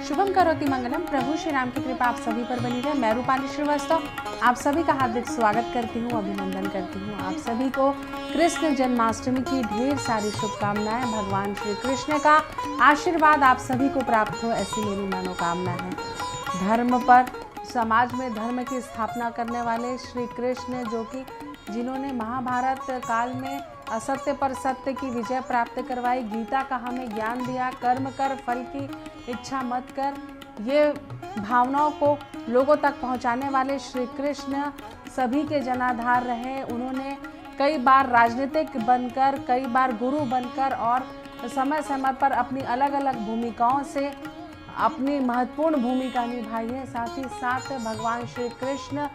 शुभम करोति मंगलम। प्रभु श्री राम की कृपा आप सभी पर बनी रहे। मैं रूपाली श्रीवास्तव आप सभी का हार्दिक स्वागत करती हूँ, अभिनंदन करती हूँ। आप सभी को कृष्ण जन्माष्टमी की ढेर सारी शुभकामनाएं। भगवान श्री कृष्ण का आशीर्वाद आप सभी को प्राप्त हो, ऐसी मेरी मनोकामना है। धर्म पर, समाज में धर्म की स्थापना करने वाले श्री कृष्ण, जो कि जिन्होंने महाभारत काल में असत्य पर सत्य की विजय प्राप्त करवाई, गीता का हमें ज्ञान दिया, कर्म कर फल की इच्छा मत कर, ये भावनाओं को लोगों तक पहुंचाने वाले श्री कृष्ण सभी के जनाधार रहे। उन्होंने कई बार राजनीतिक बनकर, कई बार गुरु बनकर और समय समय पर अपनी अलग अलग भूमिकाओं से अपनी महत्वपूर्ण भूमिका निभाई है। साथ ही साथ भगवान श्री कृष्ण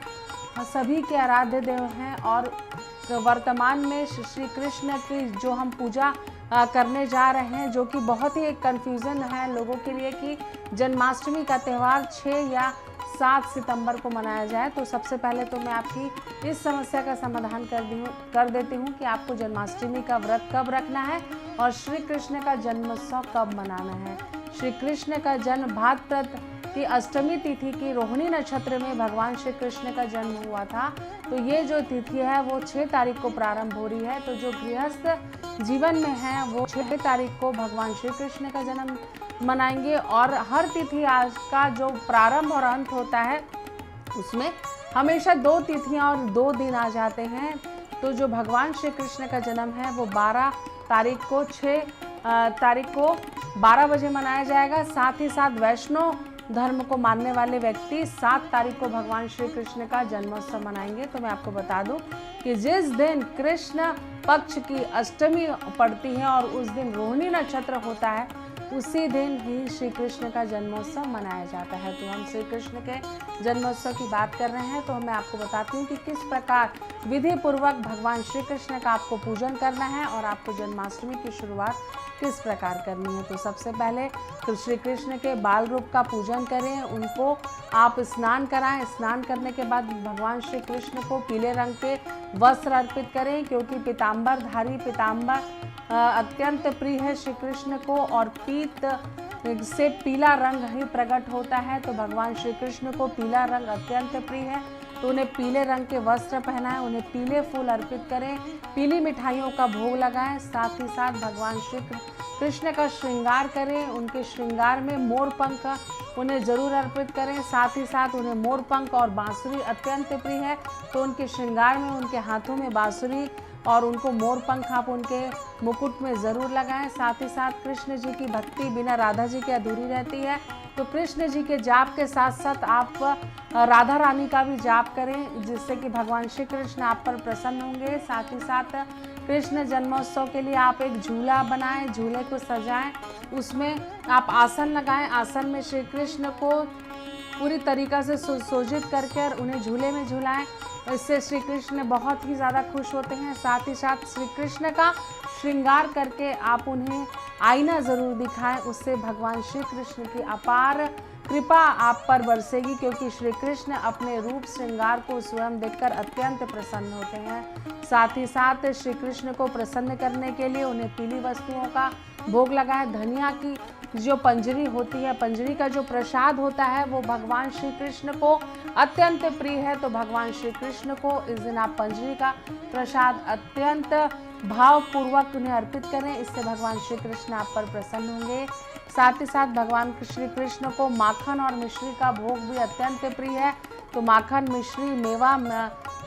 सभी के आराध्य देव हैं और वर्तमान में श्री कृष्ण की जो हम पूजा करने जा रहे हैं, जो कि बहुत ही एक कन्फ्यूज़न है लोगों के लिए कि जन्माष्टमी का त्यौहार 6 या 7 सितंबर को मनाया जाए। तो सबसे पहले तो मैं आपकी इस समस्या का समाधान कर देती हूँ कि आपको जन्माष्टमी का व्रत कब रखना है और श्री कृष्ण का जन्मोत्सव कब मनाना है। श्री कृष्ण का जन्म भाद्रपद की अष्टमी तिथि की रोहिणी नक्षत्र में भगवान श्री कृष्ण का जन्म हुआ था। तो ये जो तिथि है वो 6 तारीख को प्रारंभ हो रही है। तो जो गृहस्थ जीवन में है वो 6 तारीख को भगवान श्री कृष्ण का जन्म मनाएंगे और हर तिथि आज का जो प्रारंभ और अंत होता है उसमें हमेशा 2 तिथियां और 2 दिन आ जाते हैं। तो जो भगवान श्री कृष्ण का जन्म है वो 12 तारीख को 6 तारीख को 12 बजे मनाया जाएगा। साथ ही साथ वैष्णव धर्म को मानने वाले व्यक्ति 7 तारीख को भगवान श्री कृष्ण का जन्मोत्सव मनाएंगे। तो मैं आपको बता दूं कि जिस दिन कृष्ण पक्ष की अष्टमी पड़ती है और उस दिन रोहिणी नक्षत्र होता है, उसी दिन ही श्री कृष्ण का जन्मोत्सव मनाया जाता है। तो हम श्री कृष्ण के जन्मोत्सव की बात कर रहे हैं, तो मैं आपको बताती हूँ कि किस प्रकार विधि पूर्वक भगवान श्री कृष्ण का आपको पूजन करना है और आपको जन्माष्टमी की शुरुआत किस प्रकार करनी है। तो सबसे पहले श्री कृष्ण के बाल रूप का पूजन करें, उनको आप स्नान कराएं। स्नान करने के बाद भगवान श्री कृष्ण को पीले रंग के वस्त्र अर्पित करें, क्योंकि पीताम्बरधारी पीताम्बर अत्यंत प्रिय है श्री कृष्ण को और पीत से पीला रंग ही प्रकट होता है। तो भगवान श्री कृष्ण को पीला रंग अत्यंत प्रिय है, तो उन्हें पीले रंग के वस्त्र पहनाएं, उन्हें पीले फूल अर्पित करें, पीली मिठाइयों का भोग लगाएं। साथ ही साथ भगवान श्री कृष्ण का श्रृंगार करें, उनके श्रृंगार में मोर पंख उन्हें जरूर अर्पित करें। साथ ही साथ उन्हें मोर पंख और बांसुरी अत्यंत प्रिय है, तो उनके श्रृंगार में उनके हाथों में बांसुरी और उनको मोर पंख आप उनके मुकुट में ज़रूर लगाएं। साथ ही साथ कृष्ण जी की भक्ति बिना राधा जी के अधूरी रहती है, तो कृष्ण जी के जाप के साथ साथ आप राधा रानी का भी जाप करें, जिससे कि भगवान श्री कृष्ण आप पर प्रसन्न होंगे। साथ ही साथ कृष्ण जन्मोत्सव के लिए आप एक झूला बनाएं, झूले को सजाएं, उसमें आप आसन लगाएं। आसन में श्री कृष्ण को पूरी तरीक़ा से सुसज्जित करके उन्हें झूले में झूलाएं। इससे श्री कृष्ण बहुत ही ज़्यादा खुश होते हैं। साथ ही साथ श्री कृष्ण का श्रृंगार करके आप उन्हें आईना ज़रूर दिखाएं, उससे भगवान श्री कृष्ण की अपार कृपा आप पर बरसेगी, क्योंकि श्री कृष्ण अपने रूप श्रृंगार को स्वयं देखकर अत्यंत प्रसन्न होते हैं। साथ ही साथ श्री कृष्ण को प्रसन्न करने के लिए उन्हें पीली वस्तुओं का भोग लगाएं। धनिया की जो पंजरी होती है, पंजरी का जो प्रसाद होता है वो भगवान श्री कृष्ण को अत्यंत प्रिय है, तो भगवान श्री कृष्ण को इस दिन आप पंजरी का प्रसाद अत्यंत भावपूर्वक उन्हें अर्पित करें, इससे भगवान श्री कृष्ण आप पर प्रसन्न होंगे। साथ ही साथ भगवान श्री कृष्ण को माखन और मिश्री का भोग भी अत्यंत प्रिय है, तो माखन मिश्री मेवा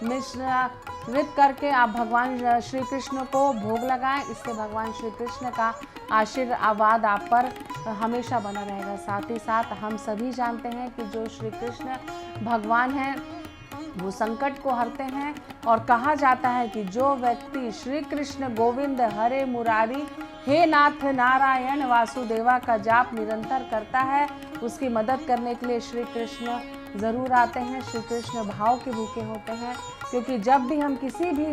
मिश्रित करके आप भगवान श्री कृष्ण को भोग लगाएं, इससे भगवान श्री कृष्ण का आशीर्वाद आप पर हमेशा बना रहेगा। साथ ही साथ हम सभी जानते हैं कि जो श्री कृष्ण भगवान हैं वो संकट को हरते हैं और कहा जाता है कि जो व्यक्ति श्री कृष्ण गोविंद हरे मुरारी हे नाथ नारायण वासुदेवा का जाप निरंतर करता है, उसकी मदद करने के लिए श्री कृष्ण ज़रूर आते हैं। श्री कृष्ण भाव के भूखे होते हैं, क्योंकि जब भी हम किसी भी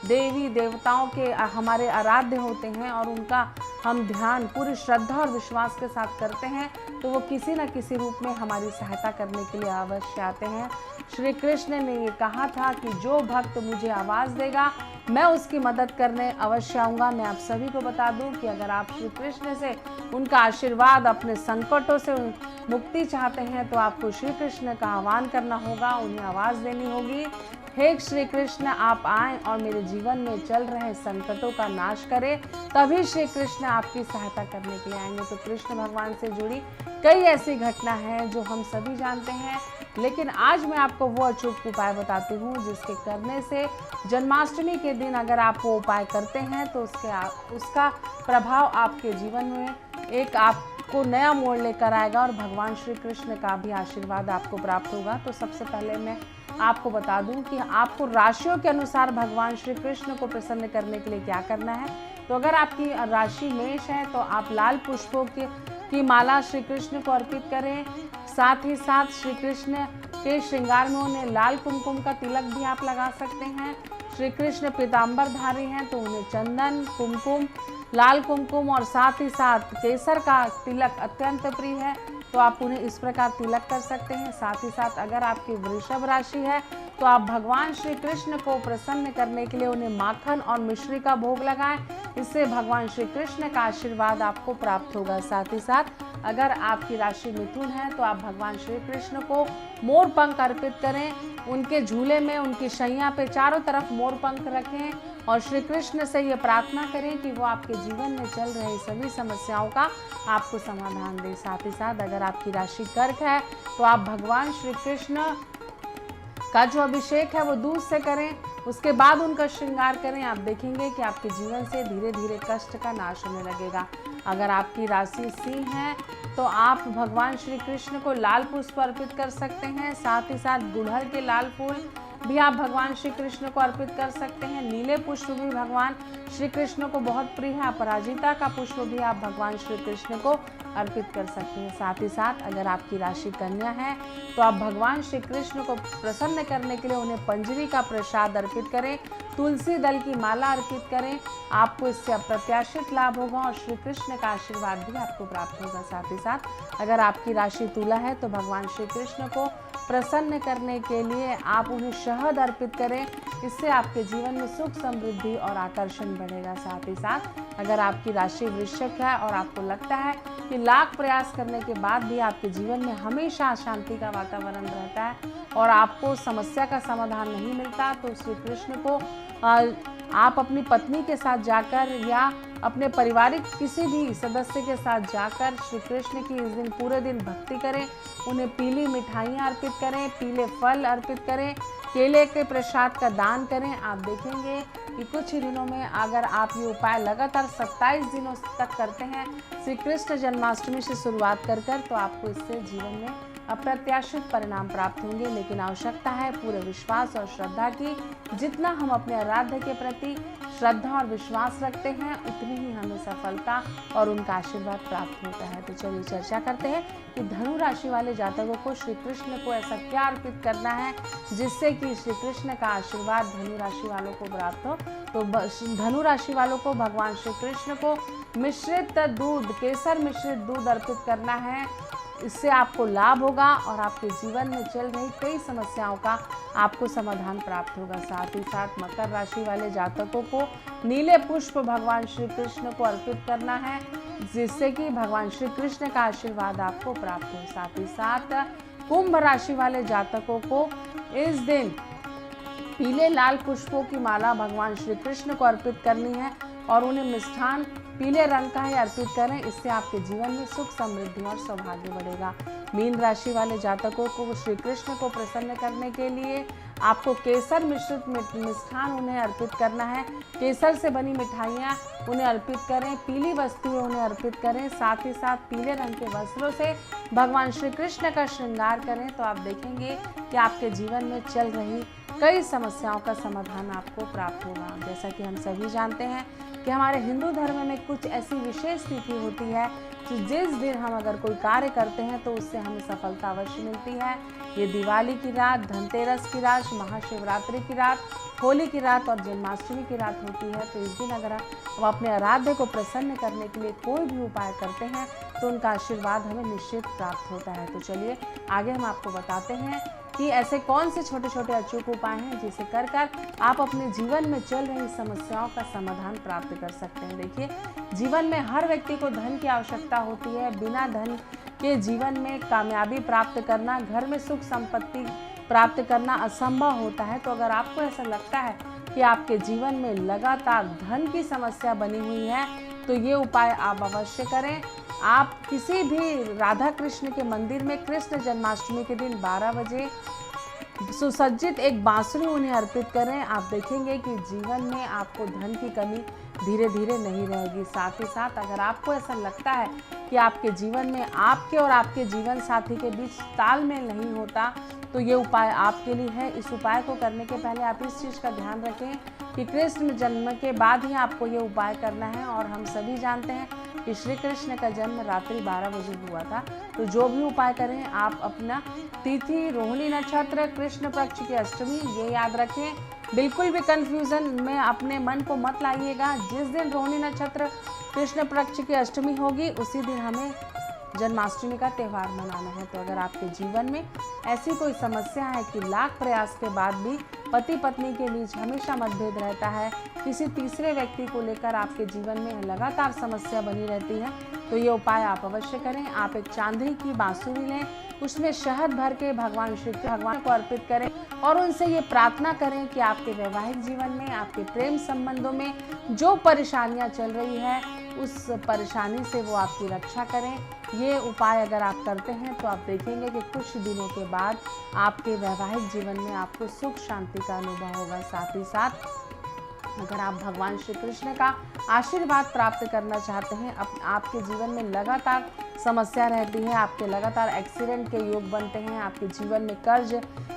देवी देवताओं के हमारे आराध्य होते हैं और उनका हम ध्यान पूरी श्रद्धा और विश्वास के साथ करते हैं तो वो किसी न किसी रूप में हमारी सहायता करने के लिए अवश्य आते हैं। श्री कृष्ण ने ये कहा था कि जो भक्त मुझे आवाज़ देगा मैं उसकी मदद करने अवश्य आऊँगा। मैं आप सभी को बता दूं कि अगर आप श्री कृष्ण से उनका आशीर्वाद, अपने संकटों से मुक्ति चाहते हैं तो आपको श्री कृष्ण का आह्वान करना होगा, उन्हें आवाज़ देनी होगी। हे श्री कृष्ण, आप आएं और मेरे जीवन में चल रहे संकटों का नाश करें, तभी श्री कृष्ण आपकी सहायता करने के लिए आएंगे। तो कृष्ण भगवान से जुड़ी कई ऐसी घटना हैं जो हम सभी जानते हैं, लेकिन आज मैं आपको वो अचूक उपाय बताती हूँ जिसके करने से जन्माष्टमी के दिन अगर आप वो उपाय करते हैं तो उसका प्रभाव आपके जीवन में एक आपको नया मोड़ लेकर आएगा और भगवान श्री कृष्ण का भी आशीर्वाद आपको प्राप्त होगा। तो सबसे पहले मैं आपको बता दूं कि आपको राशियों के अनुसार भगवान श्री कृष्ण को प्रसन्न करने के लिए क्या करना है। तो अगर आपकी राशि मेष है तो आप लाल पुष्पों की माला श्री कृष्ण को अर्पित करें। साथ ही साथ श्री कृष्ण के श्रृंगार में उन्हें लाल कुमकुम का तिलक भी आप लगा सकते हैं। श्री कृष्ण पीताम्बरधारी हैं तो उन्हें चंदन, कुमकुम, लाल कुमकुम और साथ ही साथ केसर का तिलक अत्यंत प्रिय है तो आप उन्हें इस प्रकार तिलक कर सकते हैं। साथ ही साथ अगर आपकी वृषभ राशि है तो आप भगवान श्री कृष्ण को प्रसन्न करने के लिए उन्हें माखन और मिश्री का भोग लगाएं, इससे भगवान श्री कृष्ण का आशीर्वाद आपको प्राप्त होगा। साथ ही साथ अगर आपकी राशि मिथुन है तो आप भगवान श्री कृष्ण को मोर पंख अर्पित करें, उनके झूले में, उनकी शैया पे चारों तरफ मोर पंख रखें और श्री कृष्ण से ये प्रार्थना करें कि वो आपके जीवन में चल रहे सभी समस्याओं का आपको समाधान दें। साथ ही साथ अगर आपकी राशि कर्क है तो आप भगवान श्री कृष्ण का जो अभिषेक है वो दूध से करें, उसके बाद उनका श्रृंगार करें। आप देखेंगे कि आपके जीवन से धीरे धीरे कष्ट का नाश होने लगेगा। अगर आपकी राशि सिंह है तो आप भगवान श्री कृष्ण को लाल पुष्प अर्पित कर सकते हैं। साथ ही साथ गुड़हल के लाल फूल भी आप भगवान श्री कृष्ण को अर्पित कर सकते हैं। नीले पुष्प भी भगवान श्री कृष्ण को बहुत प्रिय है। अपराजिता का पुष्प भी आप भगवान श्री कृष्ण को अर्पित कर सकते हैं। साथ ही साथ अगर आपकी राशि कन्या है तो आप भगवान श्री कृष्ण को प्रसन्न करने के लिए उन्हें पंजरी का प्रसाद अर्पित करें, तुलसी दल की माला अर्पित करें। आपको इससे अप्रत्याशित लाभ होगा और श्री कृष्ण का आशीर्वाद भी आपको प्राप्त होगा। साथ ही साथ अगर आपकी राशि तुला है तो भगवान श्री कृष्ण को प्रसन्न करने के लिए आप उन्हें शहद अर्पित करें, इससे आपके जीवन में सुख, समृद्धि और आकर्षण बढ़ेगा। साथ ही साथ अगर आपकी राशि वृश्चिक है और आपको लगता है कि लाख प्रयास करने के बाद भी आपके जीवन में हमेशा अशांति का वातावरण रहता है और आपको समस्या का समाधान नहीं मिलता, तो श्री कृष्ण को आप अपनी पत्नी के साथ जाकर या अपने पारिवारिक किसी भी सदस्य के साथ जाकर श्री कृष्ण की इस दिन पूरे दिन भक्ति करें, उन्हें पीली मिठाइयाँ अर्पित करें, पीले फल अर्पित करें, केले के प्रसाद का दान करें। आप देखेंगे कि कुछ ही दिनों में अगर आप ये उपाय लगातार 27 दिनों तक करते हैं श्री कृष्ण जन्माष्टमी से शुरुआत कर तो आपको इससे जीवन में अप्रत्याशित परिणाम प्राप्त होंगे। लेकिन आवश्यकता है पूरे विश्वास और श्रद्धा की। जितना हम अपने आराध्य के प्रति श्रद्धा और विश्वास रखते हैं उतनी ही हमें सफलता और उनका आशीर्वाद प्राप्त होता है। तो चलिए चर्चा करते हैं कि धनु राशि वाले जातकों को श्री कृष्ण को ऐसा क्या अर्पित करना है जिससे कि श्री कृष्ण का आशीर्वाद धनु राशि वालों को प्राप्त हो। तो धनु राशि वालों को भगवान श्री कृष्ण को मिश्रित दूध, केसर मिश्रित दूध अर्पित करना है, इससे आपको लाभ होगा और आपके जीवन में चल रही कई समस्याओं का आपको समाधान प्राप्त होगा। साथ ही साथ मकर राशि वाले जातकों को नीले पुष्प भगवान श्री कृष्ण को अर्पित करना है, जिससे कि भगवान श्री कृष्ण का आशीर्वाद आपको प्राप्त हो। साथ ही साथ कुंभ राशि वाले जातकों को इस दिन पीले लाल पुष्पों की माला भगवान श्री कृष्ण को अर्पित करनी है और उन्हें मिष्ठान पीले रंग का ही अर्पित करें, इससे आपके जीवन में सुख, समृद्धि और सौभाग्य बढ़ेगा। मीन राशि वाले जातकों को श्री कृष्ण को प्रसन्न करने के लिए आपको केसर मिश्रित मिष्ठान उन्हें अर्पित करना है। केसर से बनी मिठाइयाँ उन्हें अर्पित करें, पीली वस्तुएं उन्हें अर्पित करें, साथ ही साथ पीले रंग के वस्त्रों से भगवान श्री कृष्ण का श्रृंगार करें। तो आप देखेंगे कि आपके जीवन में चल रही कई समस्याओं का समाधान आपको प्राप्त होगा। जैसा कि हम सभी जानते हैं कि हमारे हिंदू धर्म में कुछ ऐसी विशेष तिथि होती है तो जिस दिन हम अगर कोई कार्य करते हैं तो उससे हमें सफलता अवश्य मिलती है। ये दिवाली की रात, धनतेरस की रात, महाशिवरात्रि की रात, होली की रात और जन्माष्टमी की रात होती है। तो इस दिन अगर हम अपने आराध्य को प्रसन्न करने के लिए कोई भी उपाय करते हैं तो उनका आशीर्वाद हमें निश्चित प्राप्त होता है। तो चलिए आगे हम आपको बताते हैं कि ऐसे कौन से छोटे छोटे अचूक उपाय हैं जिसे कर कर आप अपने जीवन में चल रही समस्याओं का समाधान प्राप्त कर सकते हैं। देखिए, जीवन में हर व्यक्ति को धन की आवश्यकता होती है। बिना धन के जीवन में कामयाबी प्राप्त करना, घर में सुख संपत्ति प्राप्त करना असंभव होता है। तो अगर आपको ऐसा लगता है कि आपके जीवन में लगातार धन की समस्या बनी हुई है तो ये उपाय आप अवश्य करें। आप किसी भी राधा कृष्ण के मंदिर में कृष्ण जन्माष्टमी के दिन 12 बजे सुसज्जित एक बांसुरी उन्हें अर्पित करें। आप देखेंगे कि जीवन में आपको धन की कमी धीरे धीरे नहीं रहेगी। साथ ही साथ अगर आपको ऐसा लगता है कि आपके जीवन में आपके और आपके जीवन साथी के बीच तालमेल नहीं होता तो ये उपाय आपके लिए है। इस उपाय को करने के पहले आप इस चीज़ का ध्यान रखें कि कृष्ण जन्म के बाद ही आपको ये उपाय करना है। और हम सभी जानते हैं कि श्री कृष्ण का जन्म रात्रि 12 बजे हुआ था। तो जो भी उपाय करें आप अपना तिथि, रोहिणी नक्षत्र, कृष्ण पक्ष की अष्टमी ये याद रखें। बिल्कुल भी कंफ्यूजन में अपने मन को मत लाइएगा। जिस दिन रोहिणी नक्षत्र कृष्ण पक्ष की अष्टमी होगी उसी दिन हमें जन्माष्टमी का त्यौहार मनाना है। तो अगर आपके जीवन में ऐसी कोई समस्या है कि लाख प्रयास के बाद भी पति पत्नी के बीच हमेशा मतभेद रहता है, किसी तीसरे व्यक्ति को लेकर आपके जीवन में लगातार समस्या बनी रहती है, तो ये उपाय आप अवश्य करें। आप एक चांदी की बांसुरी लें, उसमें शहद भर के भगवान को अर्पित करें और उनसे ये प्रार्थना करें कि आपके वैवाहिक जीवन में, आपके प्रेम संबंधों में जो परेशानियां चल रही है उस परेशानी से वो आपकी रक्षा करें। ये उपाय अगर आप करते हैं तो आप देखेंगे कि कुछ दिनों के बाद आपके वैवाहिक जीवन में आपको सुख शांति का अनुभव होगा। साथ ही साथ अगर आप भगवान श्री कृष्ण का आशीर्वाद प्राप्त करना चाहते हैं, आपके जीवन में लगातार समस्या रहती है, आपके लगातार एक्सीडेंट के योग बनते हैं, आपके जीवन में कर्ज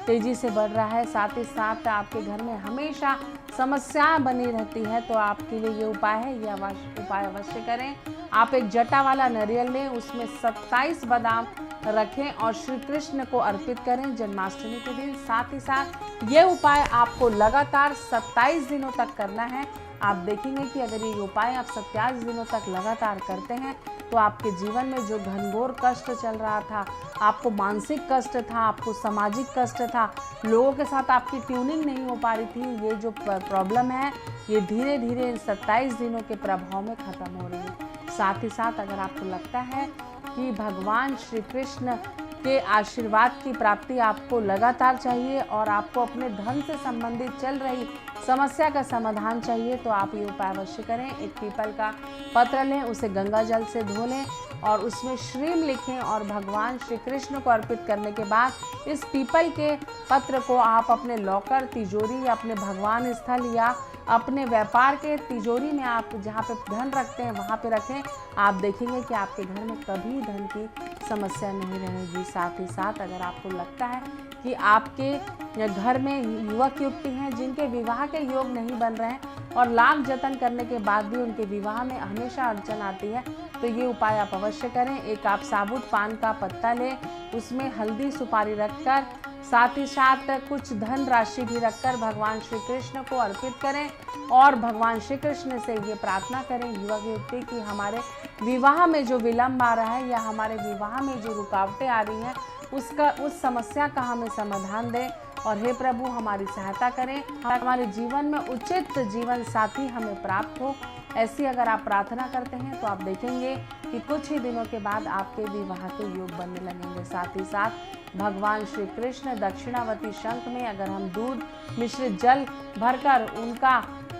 तेजी से बढ़ रहा है, साथ ही साथ आपके घर में हमेशा समस्या बनी रहती है, तो आपके लिए ये उपाय है। ये उपाय अवश्य करें। आप एक जटा वाला नारियल लें, उसमें 27 बादाम रखें और श्री कृष्ण को अर्पित करें जन्माष्टमी के दिन। साथ ही साथ ये उपाय आपको लगातार 27 दिनों तक करना है। आप देखेंगे कि अगर ये उपाय आप 27 दिनों तक लगातार करते हैं तो आपके जीवन में जो घनघोर कष्ट चल रहा था, आपको मानसिक कष्ट था, आपको सामाजिक कष्ट था, लोगों के साथ आपकी ट्यूनिंग नहीं हो पा रही थी, ये जो प्रॉब्लम है ये धीरे धीरे इन 27 दिनों के प्रभाव में खत्म हो रही है। साथ ही साथ अगर आपको लगता है कि भगवान श्री कृष्ण के आशीर्वाद की प्राप्ति आपको लगातार चाहिए और आपको अपने धन से संबंधित चल रही समस्या का समाधान चाहिए, तो आप ये उपाय अवश्य करें। एक पीपल का पत्र लें, उसे गंगा जल से धो लें और उसमें श्रीम लिखें और भगवान श्री कृष्ण को अर्पित करने के बाद इस पीपल के पत्र को आप अपने लॉकर, तिजोरी या अपने भगवान स्थल या अपने व्यापार के तिजोरी में आप जहाँ पे धन रखते हैं वहाँ पे रखें। आप देखेंगे कि आपके घर में कभी धन की समस्या नहीं रहेगी। साथ ही साथ अगर आपको लगता है कि आपके घर में युवक युवती हैं जिनके विवाह के योग नहीं बन रहे हैं और लाख जतन करने के बाद भी उनके विवाह में हमेशा अड़चन आती है, तो ये उपाय आप अवश्य करें। एक आप साबुत पान का पत्ता लें, उसमें हल्दी सुपारी रखकर साथ ही साथ कुछ धन राशि भी रखकर भगवान श्री कृष्ण को अर्पित करें और भगवान श्री कृष्ण से ये प्रार्थना करें युवक युवती कि हमारे विवाह में जो विलम्ब आ रहा है या हमारे विवाह में जो रुकावटें आ रही हैं उस समस्या का हमें समाधान दें और हे प्रभु हमारी सहायता करें, हमारे जीवन में उचित जीवन साथी हमें प्राप्त हो। ऐसी अगर आप प्रार्थना करते हैं तो आप देखेंगे कि कुछ ही दिनों के बाद आपके विवाह के योग बनने लगेंगे। साथ ही साथ भगवान श्री कृष्ण दक्षिणावती शंख में अगर हम दूध मिश्रित जल भरकर उनका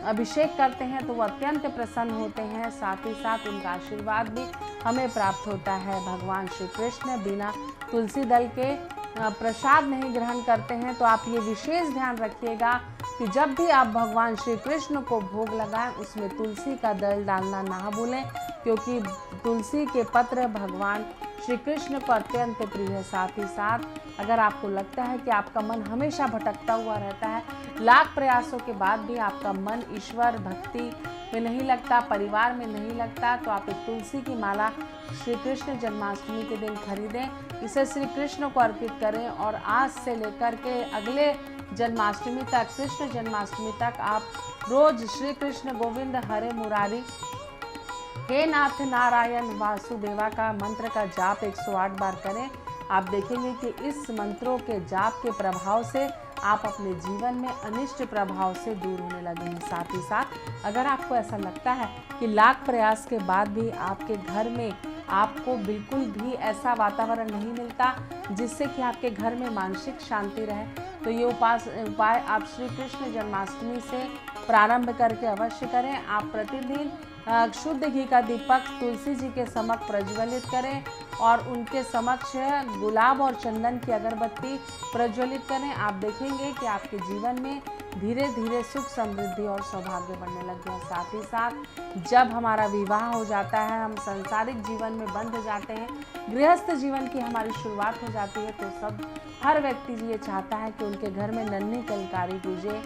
अभिषेक करते हैं तो वो अत्यंत प्रसन्न होते हैं। साथ ही साथ उनका आशीर्वाद भी हमें प्राप्त होता है। भगवान श्री कृष्ण बिना तुलसी दल के प्रसाद नहीं ग्रहण करते हैं, तो आप ये विशेष ध्यान रखिएगा कि जब भी आप भगवान श्री कृष्ण को भोग लगाएं उसमें तुलसी का दल डालना ना भूलें, क्योंकि तुलसी के पत्र भगवान श्री कृष्ण को अत्यंत प्रिय है। साथ ही साथ अगर आपको लगता है कि आपका मन हमेशा भटकता हुआ रहता है, लाख प्रयासों के बाद भी आपका मन ईश्वर भक्ति में नहीं लगता, परिवार में नहीं लगता, तो आप एक तुलसी की माला श्री कृष्ण जन्माष्टमी के दिन खरीदें, इसे श्री कृष्ण को अर्पित करें और आज से लेकर के अगले जन्माष्टमी तक, कृष्ण जन्माष्टमी तक आप रोज श्री कृष्ण गोविंद हरे मुरारी हे नाथ नारायण वासुदेवा का मंत्र का जाप 108 बार करें। आप देखेंगे कि इस मंत्रों के जाप के प्रभाव से आप अपने जीवन में अनिष्ट प्रभाव से दूर होने लगे हैं। साथ ही साथ अगर आपको ऐसा लगता है कि लाख प्रयास के बाद भी आपके घर में आपको बिल्कुल भी ऐसा वातावरण नहीं मिलता जिससे कि आपके घर में मानसिक शांति रहे, तो ये उपाय आप श्री कृष्ण जन्माष्टमी से प्रारंभ करके अवश्य करें। आप प्रतिदिन शुद्ध घी का दीपक तुलसी जी के समक्ष प्रज्वलित करें और उनके समक्ष गुलाब और चंदन की अगरबत्ती प्रज्वलित करें। आप देखेंगे कि आपके जीवन में धीरे धीरे सुख समृद्धि और सौभाग्य बढ़ने लग गया। साथ ही साथ जब हमारा विवाह हो जाता है, हम सांसारिक जीवन में बंध जाते हैं, गृहस्थ जीवन की हमारी शुरुआत हो जाती है, तो हर व्यक्ति ये चाहता है कि उनके घर में नन्ही कलकारी गूंजे,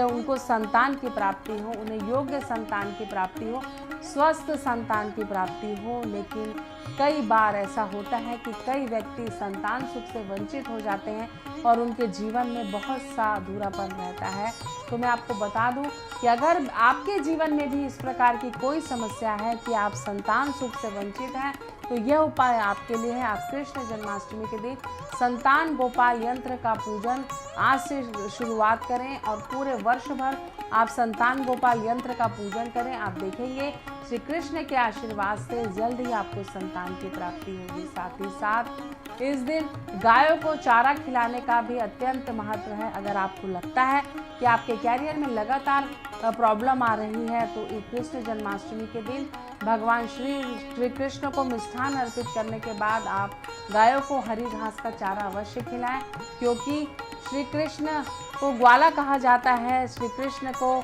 उनको संतान की प्राप्ति हो, उन्हें योग्य संतान की प्राप्ति हो, स्वस्थ संतान की प्राप्ति हो। लेकिन कई बार ऐसा होता है कि कई व्यक्ति संतान सुख से वंचित हो जाते हैं और उनके जीवन में बहुत सा अधूरापन रहता है। तो मैं आपको बता दूं कि अगर आपके जीवन में भी इस प्रकार की कोई समस्या है कि आप संतान सुख से वंचित हैं, तो यह उपाय आपके लिए है। आप कृष्ण जन्माष्टमी के दिन संतान गोपाल यंत्र का पूजन आज से शुरुआत करें और पूरे वर्ष भर आप संतान गोपाल यंत्र का पूजन करें। आप देखेंगे श्री कृष्ण के आशीर्वाद से जल्द ही आपको संतान की प्राप्ति होगी। साथ ही साथ इस दिन गायों को चारा खिलाने का भी अत्यंत महत्व है। अगर आपको लगता है कि आपके कैरियर में लगातार प्रॉब्लम आ रही है, तो कृष्ण जन्माष्टमी के दिन भगवान श्री कृष्ण को मिष्ठान अर्पित करने के बाद आप गायों को हरी घास का चारा अवश्य खिलाएं, क्योंकि श्री कृष्ण को ग्वाला कहा जाता है। श्री कृष्ण को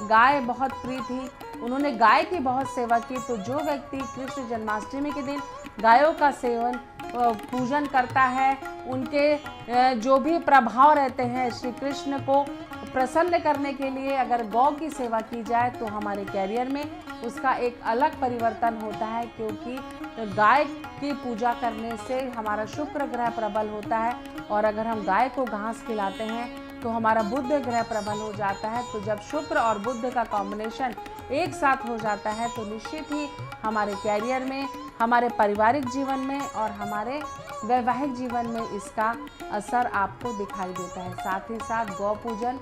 गाय बहुत प्रिय थी, उन्होंने गाय की बहुत सेवा की। तो जो व्यक्ति कृष्ण जन्माष्टमी के दिन गायों का सेवन पूजन करता है, उनके जो भी प्रभाव रहते हैं, श्री कृष्ण को प्रसन्न करने के लिए अगर गौ की सेवा की जाए तो हमारे कैरियर में उसका एक अलग परिवर्तन होता है, क्योंकि गाय की पूजा करने से हमारा शुक्र ग्रह प्रबल होता है और अगर हम गाय को घास खिलाते हैं तो हमारा बुध ग्रह प्रबल हो जाता है। तो जब शुक्र और बुध का कॉम्बिनेशन एक साथ हो जाता है तो निश्चित ही हमारे कैरियर में, हमारे पारिवारिक जीवन में और हमारे वैवाहिक जीवन में इसका असर आपको दिखाई देता है। साथ ही साथ गौ पूजन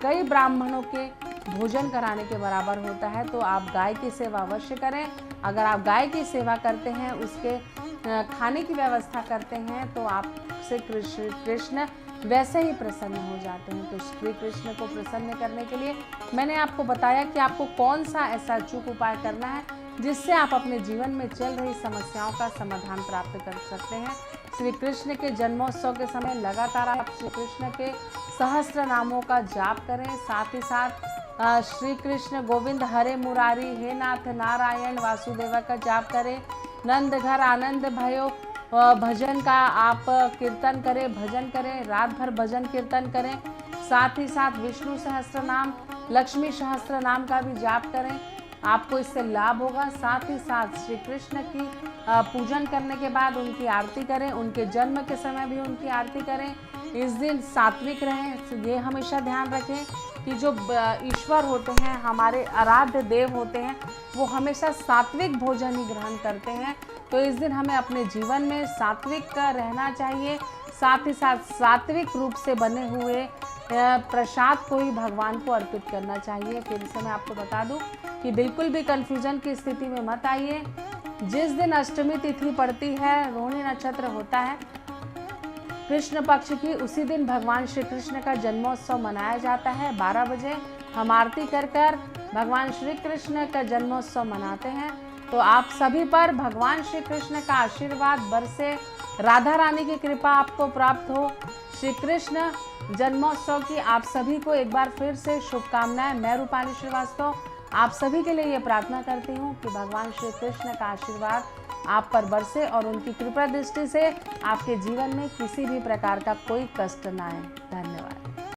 कई ब्राह्मणों के भोजन कराने के बराबर होता है, तो आप गाय की सेवा अवश्य करें। अगर आप गाय की सेवा करते हैं, उसके खाने की व्यवस्था करते हैं, तो आपसे कृष्ण वैसे ही प्रसन्न हो जाते हैं। तो श्री कृष्ण को प्रसन्न करने के लिए मैंने आपको बताया कि आपको कौन सा ऐसा अचूक उपाय करना है जिससे आप अपने जीवन में चल रही समस्याओं का समाधान प्राप्त कर सकते हैं। श्री कृष्ण के जन्मोत्सव के समय लगातार आप श्री कृष्ण के सहस्त्र नामों का जाप करें। साथ ही साथ श्री कृष्ण गोविंद हरे मुरारी हे नाथ नारायण वासुदेवा का जाप करें। नंद घर आनंद भयो भजन का आप कीर्तन करें, भजन करें, रात भर भजन कीर्तन करें। साथ ही साथ विष्णु सहस्त्र नाम, लक्ष्मी सहस्त्र नाम का भी जाप करें, आपको इससे लाभ होगा। साथ ही साथ श्री कृष्ण की पूजन करने के बाद उनकी आरती करें, उनके जन्म के समय भी उनकी आरती करें। इस दिन सात्विक रहें, ये हमेशा ध्यान रखें कि जो ईश्वर होते हैं, हमारे आराध्य देव होते हैं, वो हमेशा सात्विक भोजन ही ग्रहण करते हैं। तो इस दिन हमें अपने जीवन में सात्विक रहना चाहिए। साथ ही साथ सात्विक रूप से बने हुए प्रसाद को ही भगवान को अर्पित करना चाहिए। फिर से मैं आपको बता दूं कि बिल्कुल भी कन्फ्यूजन की स्थिति में मत आइए। जिस दिन अष्टमी तिथि पड़ती है, रोहिणी नक्षत्र होता है कृष्ण पक्ष की, उसी दिन भगवान श्री कृष्ण का जन्मोत्सव मनाया जाता है। 12 बजे हम आरती कर भगवान श्री कृष्ण का जन्मोत्सव मनाते हैं। तो आप सभी पर भगवान श्री कृष्ण का आशीर्वाद बरसे, राधा रानी की कृपा आपको प्राप्त हो। श्री कृष्ण जन्मोत्सव की आप सभी को एक बार फिर से शुभकामनाएं। मैं रूपाली श्रीवास्तव आप सभी के लिए ये प्रार्थना करती हूँ कि भगवान श्री कृष्ण का आशीर्वाद आप पर बरसे और उनकी कृपा दृष्टि से आपके जीवन में किसी भी प्रकार का कोई कष्ट ना आए। धन्यवाद।